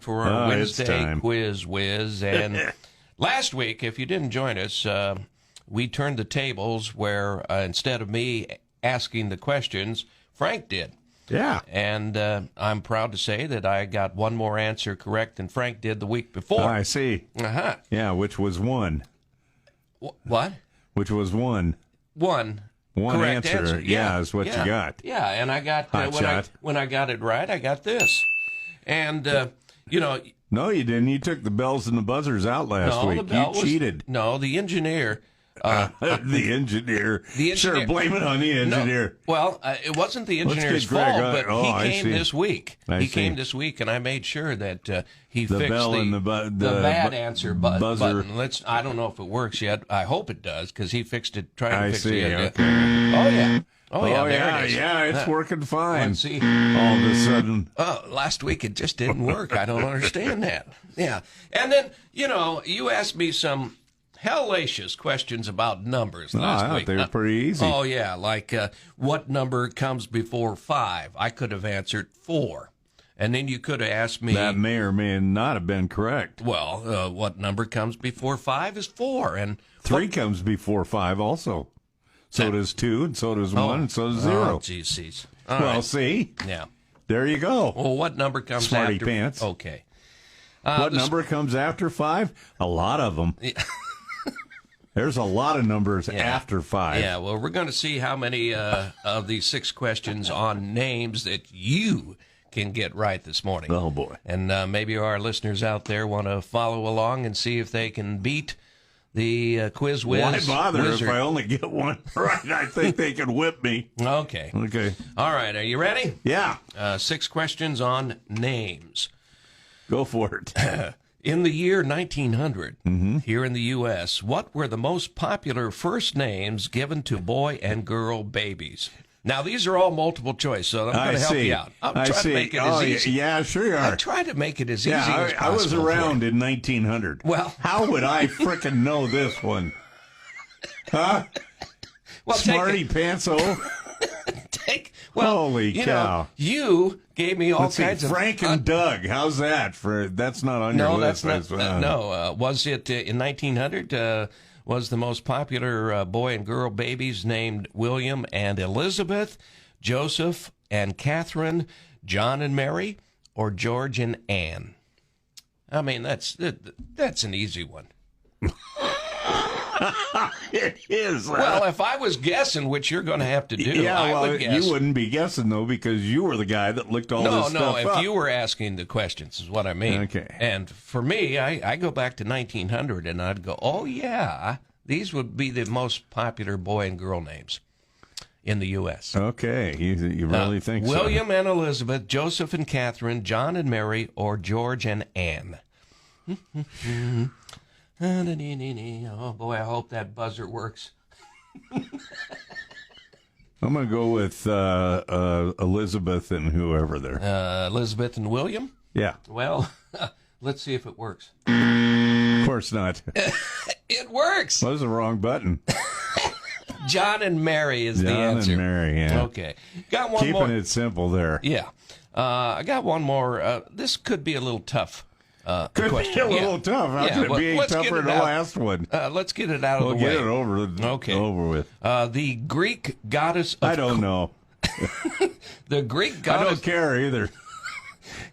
For our Wednesday quiz, Whiz. And last week, if you didn't join us, we turned the tables where instead of me asking the questions, Frank did. Yeah. And I'm proud to say that I got one more answer correct than Frank did the week before. I see. Uh-huh. Yeah, which was one. What? Which was one. One correct answer. Yeah, is what you got. Yeah, and I got when I got it right, I got this. And No, you didn't. You took the bells and the buzzers out last week. You cheated. No, the engineer. The engineer. Sure, blame it on the engineer. No, well, it wasn't the engineer's fault, but he came this week. He came this week, and I made sure that he fixed the bad answer buzzer. I don't know if it works yet. I hope it does, because he fixed it. Trying to fix it. Okay. Oh, yeah. There it is. Yeah, it's working fine. Let's see. All of a sudden. Last week it just didn't work. I don't understand that. Yeah. And then, you asked me some hellacious questions about numbers last week. They were pretty easy. Oh, yeah, like what number comes before 5? I could have answered 4. And then you could have asked me... That may or may not have been correct. Well, what number comes before 5 is 4. And 3 comes before 5 also. So does 2, and so does 1, and so does 0. Oh, geez. See? Yeah. There you go. Well, what number comes Smarty after... pants. Okay. What number comes after 5? A lot of them. Yeah. There's a lot of numbers after 5. Yeah, well, we're going to see how many of these 6 questions on names that you can get right this morning. Oh, boy. And maybe our listeners out there want to follow along and see if they can beat the Quiz Whiz. Why bother wizard. if I only get one right? I think they can whip me. Okay. All right, are you ready? Yeah. 6 questions on names. Go for it. In the year 1900, here in the U.S., what were the most popular first names given to boy and girl babies? Now, these are all multiple choice, so I'm going to help you out. I'm trying to make it as easy. Yeah, sure you are. I tried to make it as easy as possible. I was around in 1900. Well, how would I frickin' know this one? Huh? Well, Smarty Pants-o? Holy cow. You gave me all kinds of... Frank and Doug. How's that? That's not on your list. That's not. No. Was it in 1900? Was the most popular boy and girl babies named William and Elizabeth, Joseph and Catherine, John and Mary, or George and Anne? I mean, that's an easy one. It is. Well, if I was guessing, which you're going to have to do, I would guess. You wouldn't be guessing, though, because you were the guy that looked all this stuff up. No, if you were asking the questions is what I mean. Okay. And for me, I go back to 1900, and I'd go, oh, yeah, these would be the most popular boy and girl names in the U.S. Okay. You really think William and Elizabeth, Joseph and Catherine, John and Mary, or George and Anne? Oh, boy, I hope that buzzer works. I'm going to go with Elizabeth and whoever there. Elizabeth and William? Yeah. Well, let's see if it works. Of course not. It works. That was the wrong button. John and Mary is the answer. John and Mary, yeah. Okay. Got one more. Keeping it simple there. Yeah. I got one more. This could be a little tough. Could question. be a little tough. How could it be any tougher than the last one? Let's get it out of the way. We'll get it over with. The Greek goddess of... I don't know. The Greek goddess... I don't care either.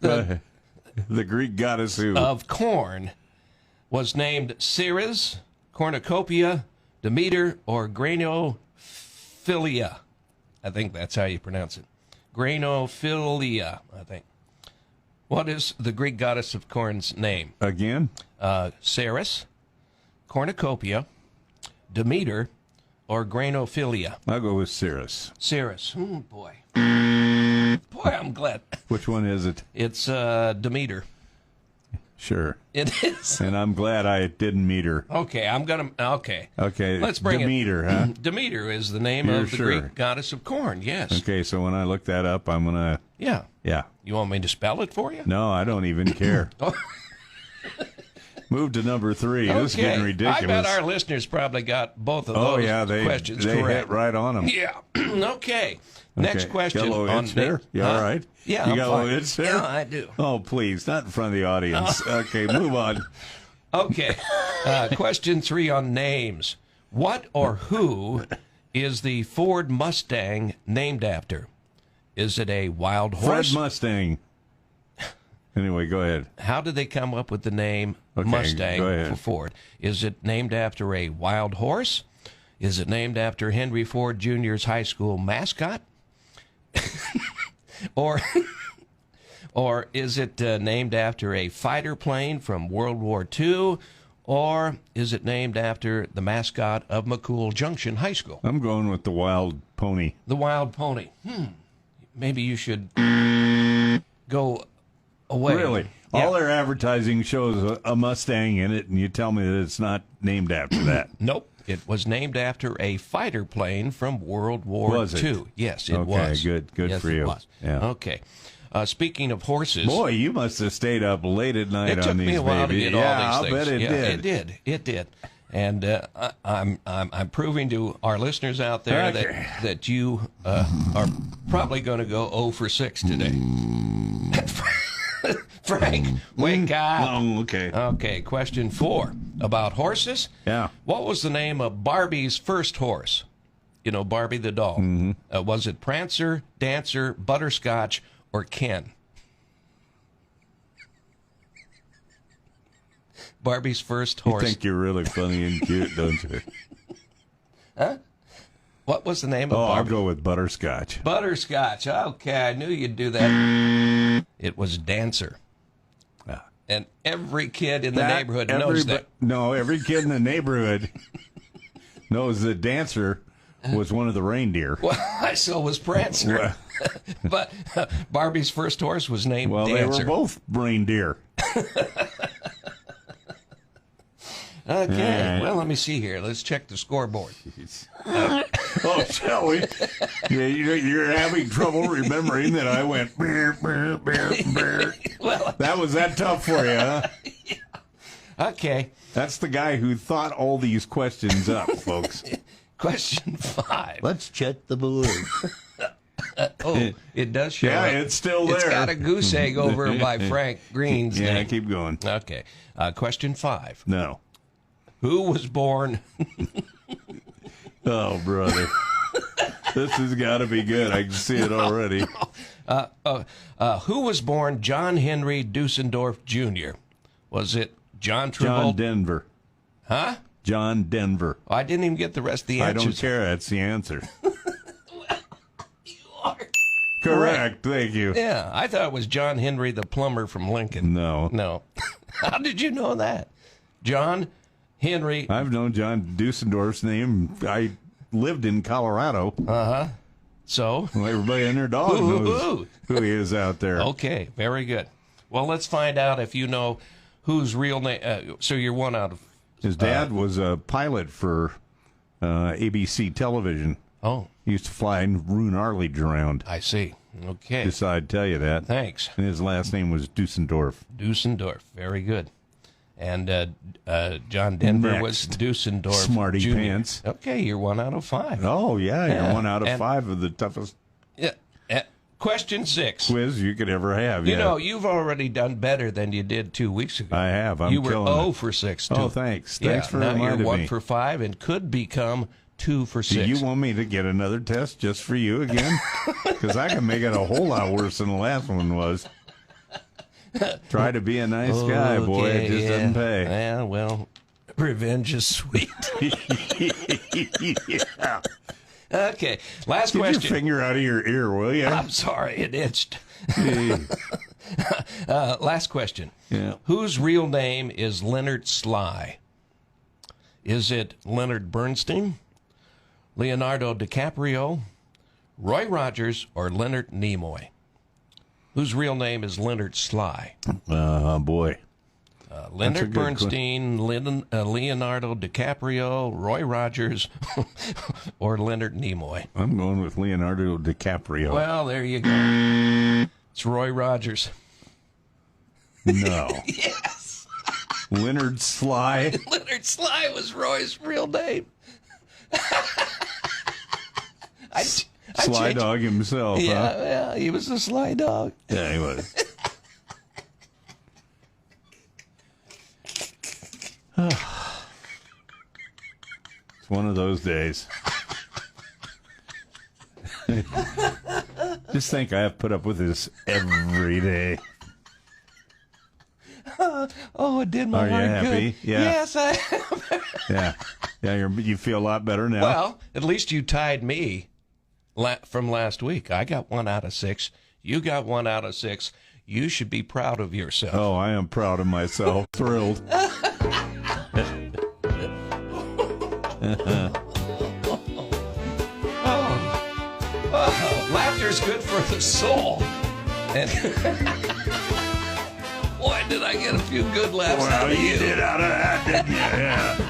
The Greek goddess who? Of corn was named Ceres, Cornucopia, Demeter, or Grainophilia. I think that's how you pronounce it. Grainophilia, I think. What is the Greek goddess of corn's name? Again? Ceres, Cornucopia, Demeter, or Grainophilia? I'll go with Ceres. Ceres. Boy, I'm glad. Which one is it? It's Demeter. Sure. It is. And I'm glad I didn't meet her. Okay, Okay. Let's bring Demeter, huh? Demeter is the name of the Greek goddess of corn, yes. Okay, so when I look that up, I'm going to... Yeah. Yeah. You want me to spell it for you? No, I don't even care. Move to number 3. This is getting ridiculous. I bet our listeners probably got both of those questions they correct. Hit right on them. Yeah. Okay. Next question. You got a little itch there? You all right? Yeah, you got a little itch there? Yeah, I do. Oh, please, not in front of the audience. Okay, move on. Okay. Question 3 on names. What or who is the Ford Mustang named after? Is it a wild horse? Fred Mustang. Anyway, go ahead. How did they come up with the name Mustang for Ford? Is it named after a wild horse? Is it named after Henry Ford Jr.'s high school mascot? or is it named after a fighter plane from World War II? Or is it named after the mascot of McCool Junction High School? I'm going with the wild pony. The wild pony. Maybe you should go away. Really? Yeah. All their advertising shows a Mustang in it, and you tell me that it's not named after that. Nope. It was named after a fighter plane from World War II. Yes, it was. Okay, good yes, for you. It was. Yeah. Okay. Speaking of horses. Boy, you must have stayed up late at night on these babies. It took me a while to get all these things. I'll bet it did. It did. And I'm proving to our listeners out there that you are probably going to go 0 for 6 today. Frank, wake up. Oh, okay. Okay, question 4 about horses. Yeah. What was the name of Barbie's first horse? You know, Barbie the doll. Mm-hmm. Was it Prancer, Dancer, Butterscotch, or Ken? Barbie's first horse. You think you're really funny and cute, don't you? Huh? What was the name of Barbie? I'll go with Butterscotch. Butterscotch. Okay, I knew you'd do that. It was Dancer. And every kid in the neighborhood knows that. No, every kid in the neighborhood knows that Dancer was one of the reindeer. Well, so was Prancer. But Barbie's first horse was named Dancer. Well, they were both reindeer. Okay, well, let me see here. Let's check the scoreboard. Oh, shall we? Yeah, you're having trouble remembering that I went, bear, bear, bear, bear. Well, that was that tough for you, huh? Yeah. Okay. That's the guy who thought all these questions up, folks. Question 5. Let's check the board. It does show. Yeah, up. It's still there. It's got a goose egg over by Frank Green's Yeah, name. keep going. Okay. Question 5. No. Who was born... Oh, brother. This has got to be good. I can see it already. Who was born John Henry Dusendorf Jr.? Was it John Travolta? John Denver. Huh? John Denver. I didn't even get the rest of the answers. I don't care. That's the answer. You are correct. Thank you. Yeah, I thought it was John Henry the plumber from Lincoln. No. How did you know that? John Henry. I've known John Dusendorf's name. I lived in Colorado. Uh-huh. So? Well, everybody and their dog knows who he is out there. Okay, very good. Well, let's find out if you know whose real name. So you're 1 out of... His dad was a pilot for ABC television. Oh. He used to fly Roone Arledge around. I see. Okay. Just thought I'd tell you that. Thanks. And his last name was Dusendorf. Dusendorf. Very good. And John Denver Next. was Dusendorf Smarty Jr. pants. Okay, you're 1 out of 5. Oh, yeah, you're 1 out of 5 of the toughest Yeah. Question 6. quiz you could ever have. You know, you've already done better than you did 2 weeks ago. I have. You were killing 0 it. for 6, too. Oh, thanks. Yeah, Thanks for now reminding you're 1 me. for 5 and could become 2 for 6. Do you want me to get another test just for you again? Because I can make it a whole lot worse than the last one was. Try to be a nice guy, boy. It just doesn't pay. Yeah, well, revenge is sweet. Yeah. Okay, last Get question. your finger out of your ear, will you? I'm sorry, it itched. Last question. Yeah. Whose real name is Leonard Sly? Is it Leonard Bernstein, Leonardo DiCaprio, Roy Rogers, or Leonard Nimoy? Whose real name is Leonard Sly? Boy. Leonard Bernstein, Leonardo DiCaprio, Roy Rogers, or Leonard Nimoy? I'm going with Leonardo DiCaprio. Well, there you go. It's Roy Rogers. No. Yes. Leonard Sly. Leonard Sly was Roy's real name. Sly Dog himself, yeah, huh? Yeah, he was a sly dog. Yeah, he was. It's one of those days. Just think I have to put up with this every day. Oh, it did my Are heart you happy? good. Yeah. Yes, I am. Yeah, you feel a lot better now. Well, at least you tied me from last week. I got 1 out of 6. You got 1 out of 6. You should be proud of yourself. Oh, I am proud of myself. Thrilled. Laughter's good for the soul. And boy, did I get a few good laughs out of you. Did out of that, didn't you? Yeah.